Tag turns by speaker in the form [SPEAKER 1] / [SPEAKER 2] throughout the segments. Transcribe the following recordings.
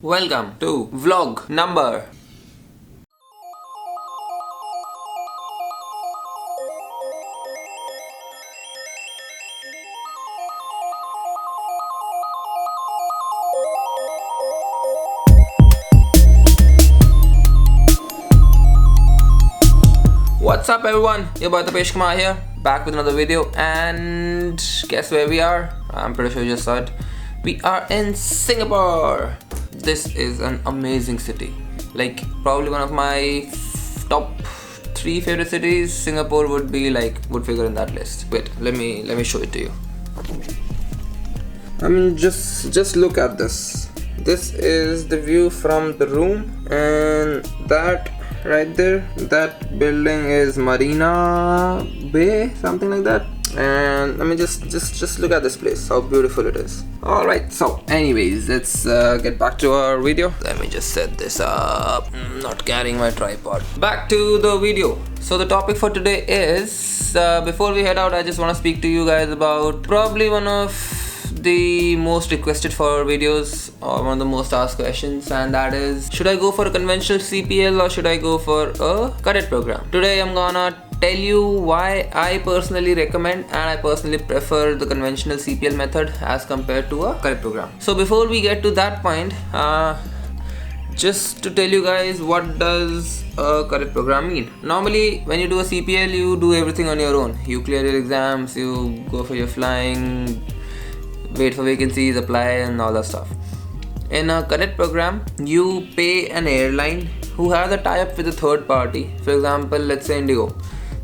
[SPEAKER 1] Welcome to vlog number. What's up everyone, your boy I Tapesh Kumar here, back with another video, and guess where we are? I'm pretty sure you just saw it. We are in Singapore. This is an amazing city, like probably one of my top 3 favorite cities. Singapore would figure in that list. Wait, let me show it to you. I mean, just look at this. This is the view from the room, and that right there, that building is Marina Bay, something like that. And I mean, just look at this place, how beautiful it is. Alright, so anyways, let's get back to our video. Let me just set this up. Not carrying my tripod. Back to the video. So the topic for today is, before we head out, I just want to speak to you guys about probably one of the most requested for videos, or one of the most asked questions, and that is, should I go for a conventional CPL or should I go for a cadet program? Today I'm gonna tell you why I personally recommend and I personally prefer the conventional CPL method as compared to a cadet program. So before we get to that point, just to tell you guys, what does a cadet program mean? Normally when you do a CPL, you do everything on your own. You clear your exams, you go for your flying, wait for vacancies, apply, and all that stuff. In a cadet program, you pay an airline who has a tie-up with a third party. For example, let's say Indigo.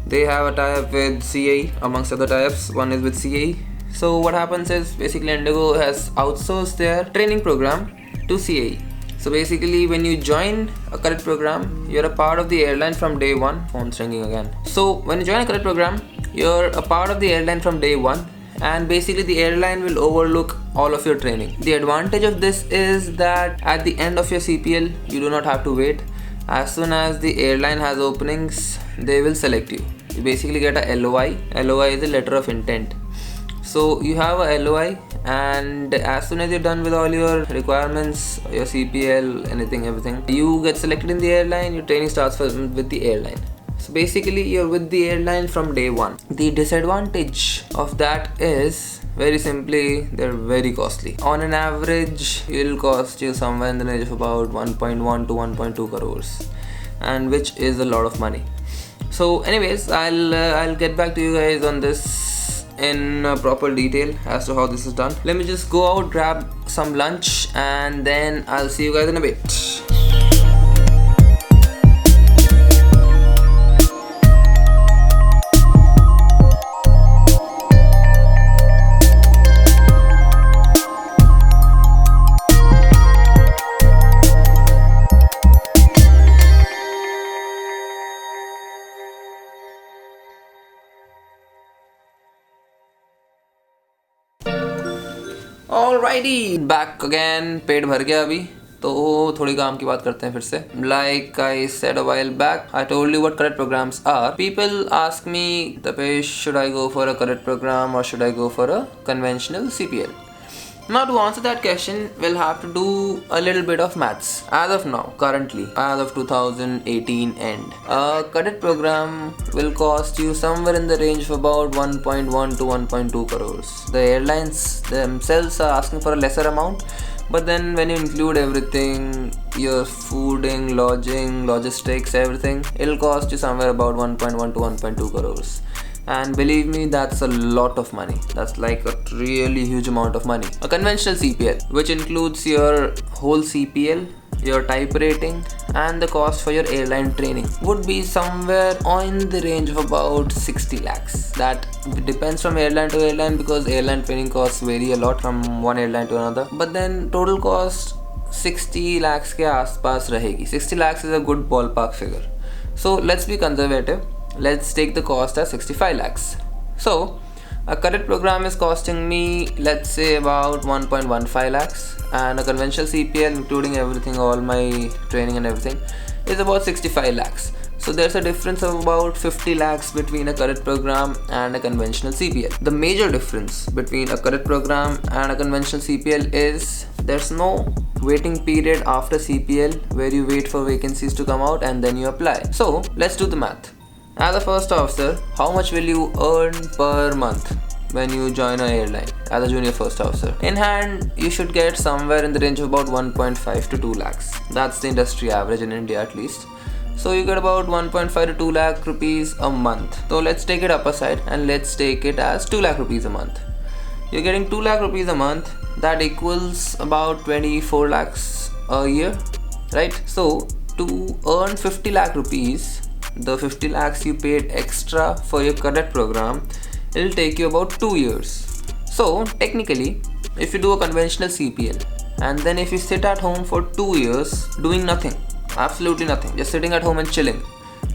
[SPEAKER 1] They have a tie-up with CAE, amongst other tie-ups. One is with CAE. So what happens is, basically Indigo has outsourced their training program to CAE. So basically, when you join a cadet program, you're a part of the airline from day one. Phone's ringing again. So when you join a cadet program, you're a part of the airline from day one, and basically the airline will overlook all of your training. The advantage of this is that at the end of your CPL, you do not have to wait. As soon as the airline has openings, they will select you. You basically get a LOI. LOI is a letter of intent. So you have a LOI, and as soon as you're done with all your requirements, your CPL, everything, you get selected in the airline. Your training starts with the airline. So basically you're with the airline from day one. The disadvantage of that is, very simply, they're very costly. On an average, it'll cost you somewhere in the range of about 1.1 to 1.2 crores, and which is a lot of money. So anyways, I'll get back to you guys on this in proper detail as to how this is done. Let me just go out, grab some lunch, and then I'll see you guys in a bit. Alrighty, back again. पेट भर गया अभी, तो थोड़ी काम की बात करते हैं फिर से. Like I said a while back, I told you what cadet programs are. People ask me, Tapesh, should I go for a cadet program or should I go for a conventional CPL? Now to answer that question, we'll have to do a little bit of maths. As of now, currently, as of 2018 end, a cadet program will cost you somewhere in the range of about 1.1 to 1.2 crores. The airlines themselves are asking for a lesser amount, but then when you include everything, your fooding, lodging, logistics, everything, it'll cost you somewhere about 1.1 to 1.2 crores. And believe me, that's a lot of money. That's like a really huge amount of money. A conventional CPL, which includes your whole CPL, your type rating, and the cost for your airline training, would be somewhere in the range of about 60 lakhs. That depends from airline to airline, because airline training costs vary a lot from one airline to another. But then total cost 60 lakhs के आसपास रहेगी. 60 lakhs is a good ballpark figure. So let's be conservative. Let's take the cost as 65 lakhs. So a cadet program is costing me, let's say, about 1.15 lakhs, and a conventional CPL, including everything, all my training and everything, is about 65 lakhs. So there's a difference of about 50 lakhs between a cadet program and a conventional CPL. The major difference between a cadet program and a conventional CPL is There's no waiting period after CPL where you wait for vacancies to come out and then you apply. So let's do the math. As a first officer, how much will you earn per month when you join an airline as a junior first officer? In hand, you should get somewhere in the range of about 1.5 to 2 lakhs. That's the industry average in India at least. So you get about 1.5 to 2 lakh rupees a month. So let's take it upper side and let's take it as 2 lakh rupees a month. You're getting 2 lakh rupees a month. That equals about 24 lakhs a year, right? So to earn 50 lakh rupees, the 50 lakhs you paid extra for your cadet program, it'll take you about 2 years. So technically, if you do a conventional CPL and then if you sit at home for 2 years doing nothing, absolutely nothing, just sitting at home and chilling,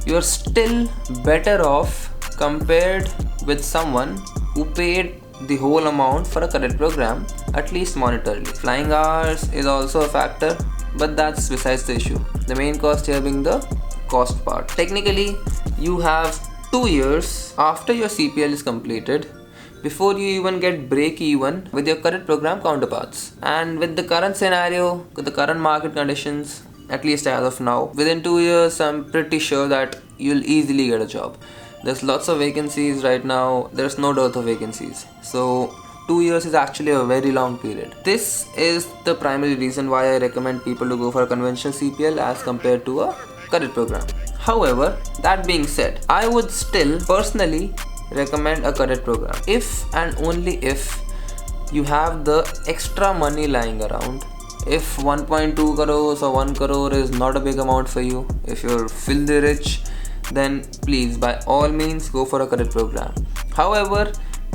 [SPEAKER 1] you're still better off compared with someone who paid the whole amount for a cadet program, at least monetarily. Flying hours is also a factor, but that's besides the issue. The main cost here being the cost part. Technically, you have 2 years after your CPL is completed before you even get break even with your current program counterparts. And with the current scenario, with the current market conditions, at least as of now, within 2 years I'm pretty sure that you'll easily get a job. There's lots of vacancies right now. There's no dearth of vacancies. So 2 years is actually a very long period. This is the primary reason why I recommend people to go for a conventional CPL as compared to a cadet program. However, that being said, I would still personally recommend a cadet program if and only if you have the extra money lying around. If 1.2 crores or 1 crore is not a big amount for you, if you're filthy rich, then please by all means go for a cadet program. However,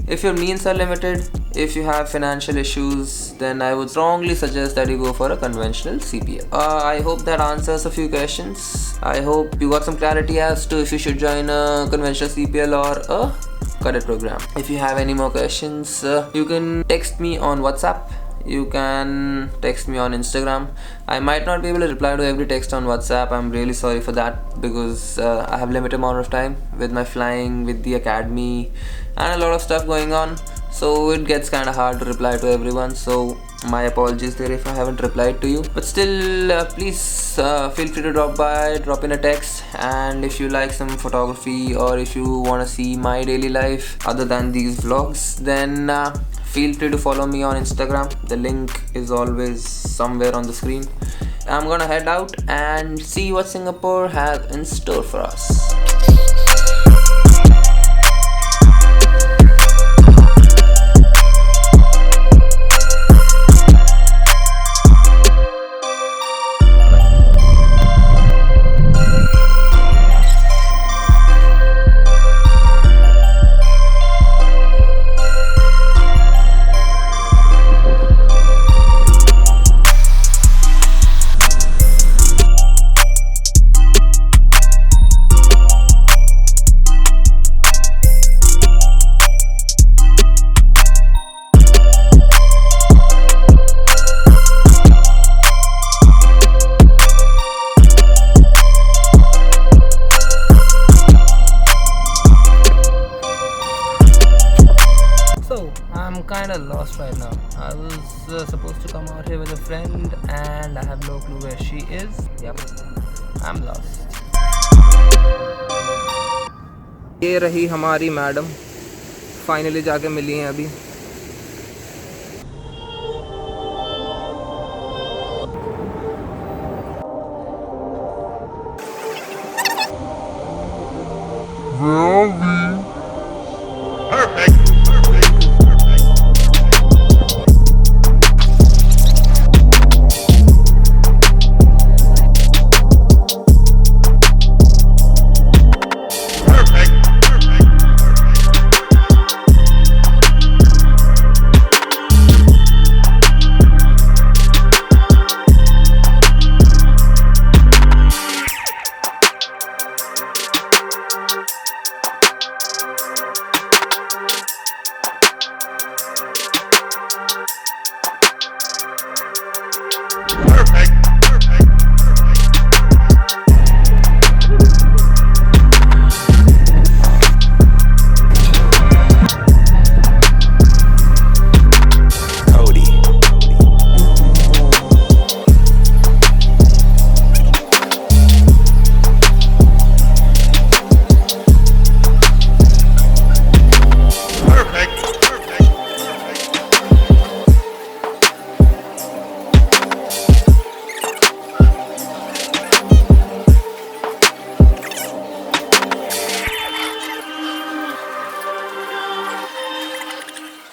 [SPEAKER 1] if your means are limited, if you have financial issues, then I would strongly suggest that you go for a conventional CPL. I hope that answers a few questions. I hope you got some clarity as to if you should join a conventional CPL or a cadet program. If you have any more questions, you can text me on WhatsApp. You can text me on Instagram. I might not be able to reply to every text on WhatsApp. I'm really sorry for that because I have limited amount of time with my flying, with the academy and a lot of stuff going on. So it gets kind of hard to reply to everyone. So my apologies there if I haven't replied to you. But still, please feel free to drop in a text. And if you like some photography or if you want to see my daily life other than these vlogs, then feel free to follow me on Instagram. The link is always somewhere on the screen. I'm gonna head out and see what Singapore has in store for us. I'm kinda lost right now. I was supposed to come out here with a friend and I have no clue where she is. Yep, I'm lost. ये रही हमारी madam, finally जाके मिली हैं अभी.